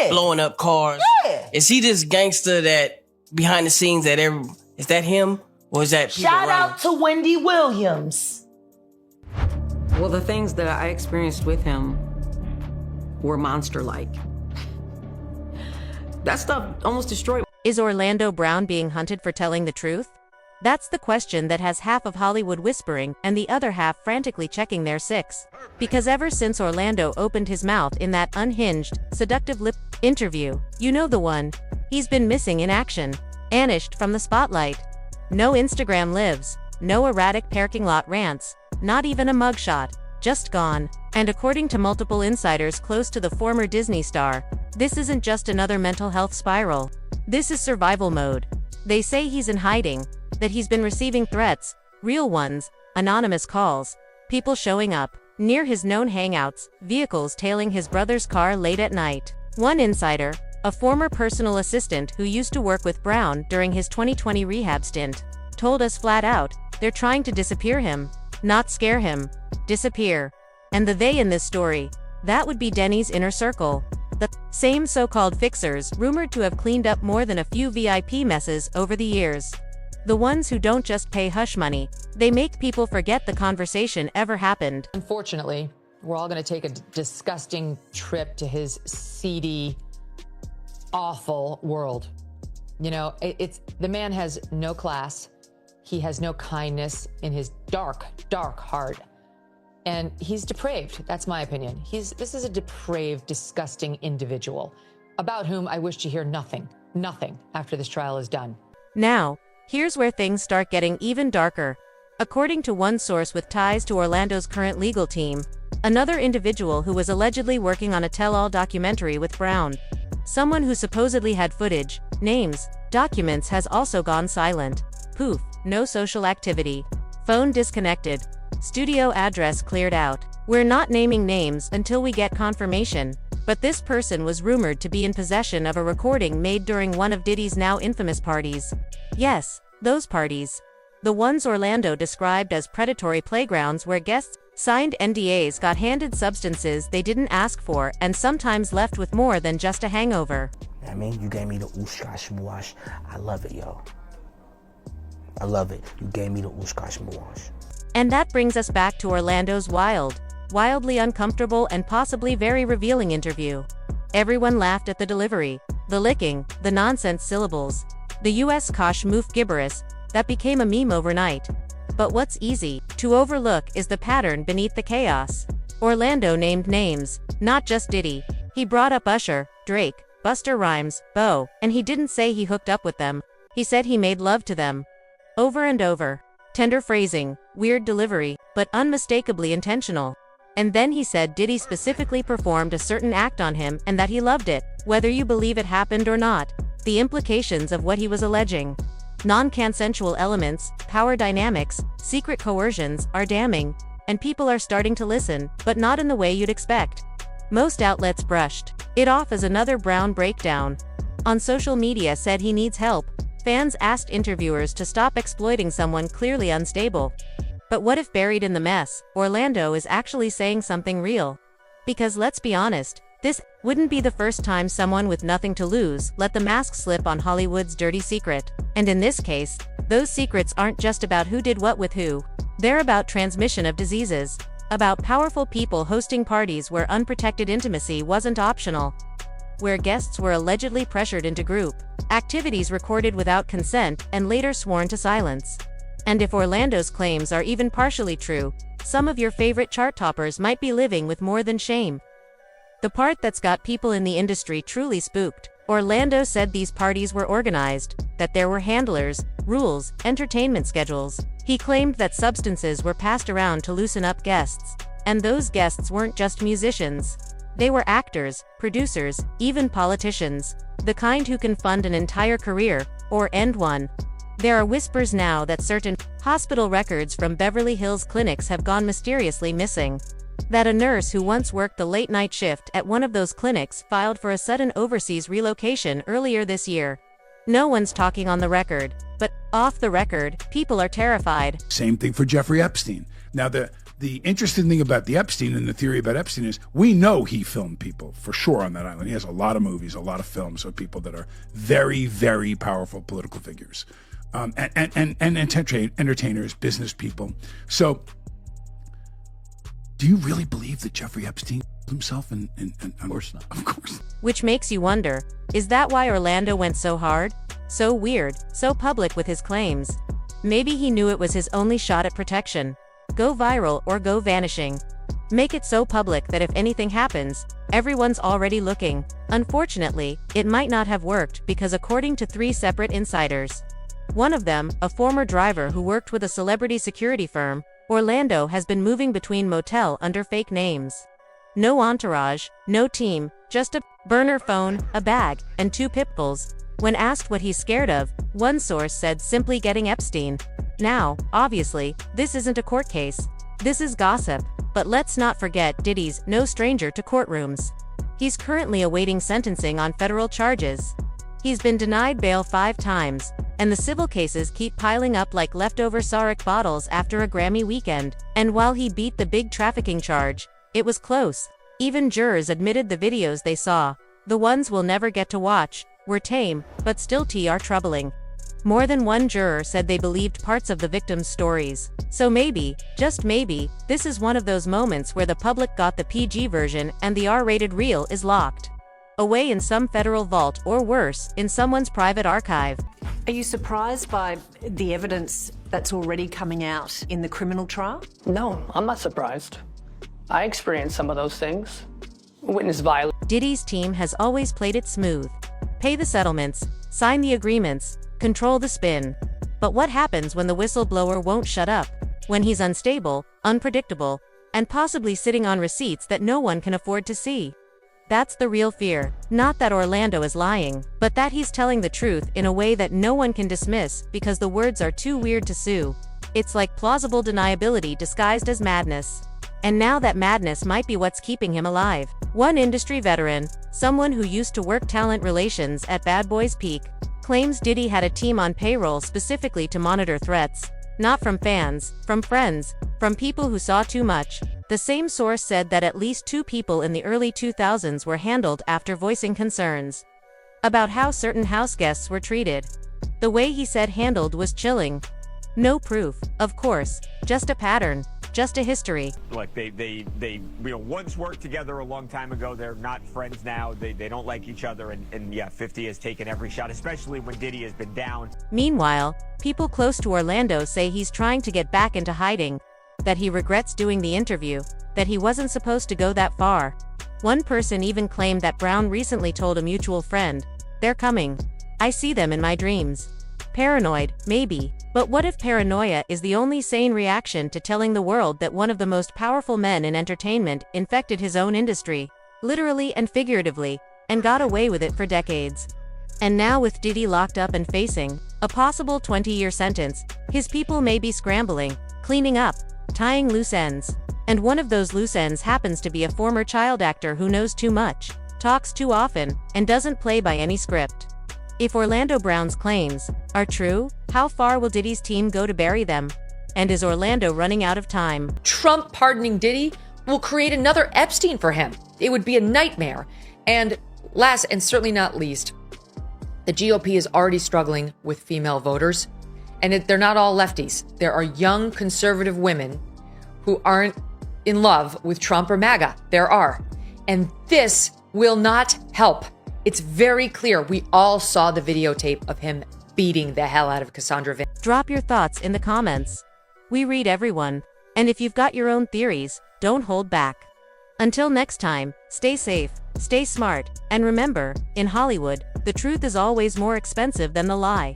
blowing up cars. Yeah. Is he this gangster that behind the scenes is that him? Or is that people Shout running? out to Wendy Williams. Well, the things that I experienced with him were monster-like. That stuff almost destroyed. Is Orlando Brown being hunted for telling the truth? That's the question that has half of Hollywood whispering and the other half frantically checking their six. Because ever since Orlando opened his mouth in that unhinged, seductive lip interview, you know the one, he's been missing in action, vanished from the spotlight. No Instagram lives, no erratic parking lot rants, not even a mugshot, just gone. And according to multiple insiders close to the former Disney star, this isn't just another mental health spiral. This is survival mode. They say he's in hiding, that he's been receiving threats, real ones, anonymous calls, people showing up near his known hangouts, vehicles tailing his brother's car late at night. One insider, a former personal assistant who used to work with Brown during his 2020 rehab stint, told us flat out, they're trying to disappear him, not scare him, disappear. And the they in this story, that would be Denny's inner circle. The same so-called fixers rumored to have cleaned up more than a few VIP messes over the years. The ones who don't just pay hush money, they make people forget the conversation ever happened. Unfortunately, we're all going to take a disgusting trip to his seedy, awful world. You know, the man has no class. He has no kindness in his dark, dark heart. And he's depraved. That's my opinion. This is a depraved, disgusting individual about whom I wish to hear nothing after this trial is done. Now, here's where things start getting even darker. According to one source with ties to Orlando's current legal team, another individual who was allegedly working on a tell-all documentary with Brown, someone who supposedly had footage, names, documents has also gone silent. Poof, no social activity. Phone disconnected. Studio address cleared out. We're not naming names until we get confirmation, but this person was rumored to be in possession of a recording made during one of Diddy's now infamous parties. Yes, those parties. The ones Orlando described as predatory playgrounds where guests signed NDAs got handed substances they didn't ask for and sometimes left with more than just a hangover. I mean, you gave me the oosh-gosh moosh. I love it, yo. I love it. You gave me the oosh-gosh moosh. And that brings us back to Orlando's wildly uncomfortable and possibly very revealing interview. Everyone laughed at the delivery, the licking, the nonsense syllables, the US kosh moof gibberish that became a meme overnight. But what's easy to overlook is the pattern beneath the chaos. Orlando named names, not just Diddy. He brought up Usher, Drake, Busta Rhymes, Bo, and he didn't say he hooked up with them. He said he made love to them. Over and over. Tender phrasing, weird delivery, but unmistakably intentional. And then he said Diddy specifically performed a certain act on him and that he loved it, whether you believe it happened or not. The implications of what he was alleging, non-consensual elements, power dynamics, secret coercions, are damning, and people are starting to listen, but not in the way you'd expect. Most outlets brushed it off as another Brown breakdown. On social media said he needs help. Fans asked interviewers to stop exploiting someone clearly unstable. But what if buried in the mess, Orlando is actually saying something real? Because let's be honest, this wouldn't be the first time someone with nothing to lose let the mask slip on Hollywood's dirty secret. And in this case, those secrets aren't just about who did what with who. They're about transmission of diseases, about powerful people hosting parties where unprotected intimacy wasn't optional, where guests were allegedly pressured into group activities recorded without consent and later sworn to silence. And if Orlando's claims are even partially true, some of your favorite chart toppers might be living with more than shame. The part that's got people in the industry truly spooked. Orlando said these parties were organized, that there were handlers, rules, entertainment schedules. He claimed that substances were passed around to loosen up guests. And those guests weren't just musicians. They were actors, producers, even politicians. The kind who can fund an entire career, or end one. There are whispers now that certain hospital records from Beverly Hills clinics have gone mysteriously missing. That a nurse who once worked the late-night shift at one of those clinics filed for a sudden overseas relocation earlier this year. No one's talking on the record, but off the record, people are terrified. Same thing for Jeffrey Epstein. Now, the The interesting thing about the Epstein and the theory about Epstein is we know he filmed people for sure on that island. He has a lot of movies, a lot of films of people that are very, very powerful political figures, and entertainers, business people. So, do you really believe that Jeffrey Epstein himself? And of course not. Of course. Which makes you wonder, is that why Orlando went so hard, so weird, so public with his claims? Maybe he knew it was his only shot at protection. Go viral or go vanishing. Make it so public that if anything happens, everyone's already looking. Unfortunately, it might not have worked because according to 3 separate insiders, one of them, a former driver who worked with a celebrity security firm, Orlando has been moving between motel under fake names. No entourage, no team, just a burner phone, a bag, and 2 pit bulls. When asked what he's scared of, one source said simply getting Epstein. Now, obviously, this isn't a court case. This is gossip, but let's not forget Diddy's no stranger to courtrooms. He's currently awaiting sentencing on federal charges. He's been denied bail 5 times, and the civil cases keep piling up like leftover Sarek bottles after a Grammy weekend. And while he beat the big trafficking charge, it was close. Even jurors admitted the videos they saw, the ones we'll never get to watch, were tame, but still are troubling. More than one juror said they believed parts of the victims' stories. So maybe, just maybe, this is one of those moments where the public got the PG version and the R-rated reel is locked away in some federal vault or worse, in someone's private archive. Are you surprised by the evidence that's already coming out in the criminal trial? No, I'm not surprised. I experienced some of those things. Witness violence. Diddy's team has always played it smooth. Pay the settlements, sign the agreements, control the spin. But what happens when the whistleblower won't shut up? When he's unstable, unpredictable, and possibly sitting on receipts that no one can afford to see? That's the real fear. Not that Orlando is lying, but that he's telling the truth in a way that no one can dismiss because the words are too weird to sue. It's like plausible deniability disguised as madness. And now that madness might be what's keeping him alive. One industry veteran, someone who used to work talent relations at Bad Boys Peak, claims Diddy had a team on payroll specifically to monitor threats. Not from fans, from friends, from people who saw too much. The same source said that at least 2 people in the early 2000s were handled after voicing concerns about how certain house guests were treated. The way he said handled was chilling. No proof, of course, just a pattern, just a history. Look, they once worked together a long time ago. They're not friends now. They don't like each other. And yeah, 50 has taken every shot, especially when Diddy has been down. Meanwhile, people close to Orlando say he's trying to get back into hiding, that he regrets doing the interview, that he wasn't supposed to go that far. One person even claimed that Brown recently told a mutual friend, "They're coming. I see them in my dreams." Paranoid, maybe. But what if paranoia is the only sane reaction to telling the world that one of the most powerful men in entertainment infected his own industry, literally and figuratively, and got away with it for decades? And now with Diddy locked up and facing a possible 20-year sentence, his people may be scrambling, cleaning up, tying loose ends. And one of those loose ends happens to be a former child actor who knows too much, talks too often, and doesn't play by any script. If Orlando Brown's claims are true, how far will Diddy's team go to bury them? And is Orlando running out of time? Trump pardoning Diddy will create another Epstein for him. It would be a nightmare. And last and certainly not least, the GOP is already struggling with female voters. And they're not all lefties. There are young conservative women who aren't in love with Trump or MAGA. There are. And this will not help. It's very clear. We all saw the videotape of him beating the hell out of Cassandra Van. Drop your thoughts in the comments. We read everyone. And if you've got your own theories, don't hold back. Until next time, stay safe, stay smart, and remember, in Hollywood, the truth is always more expensive than the lie.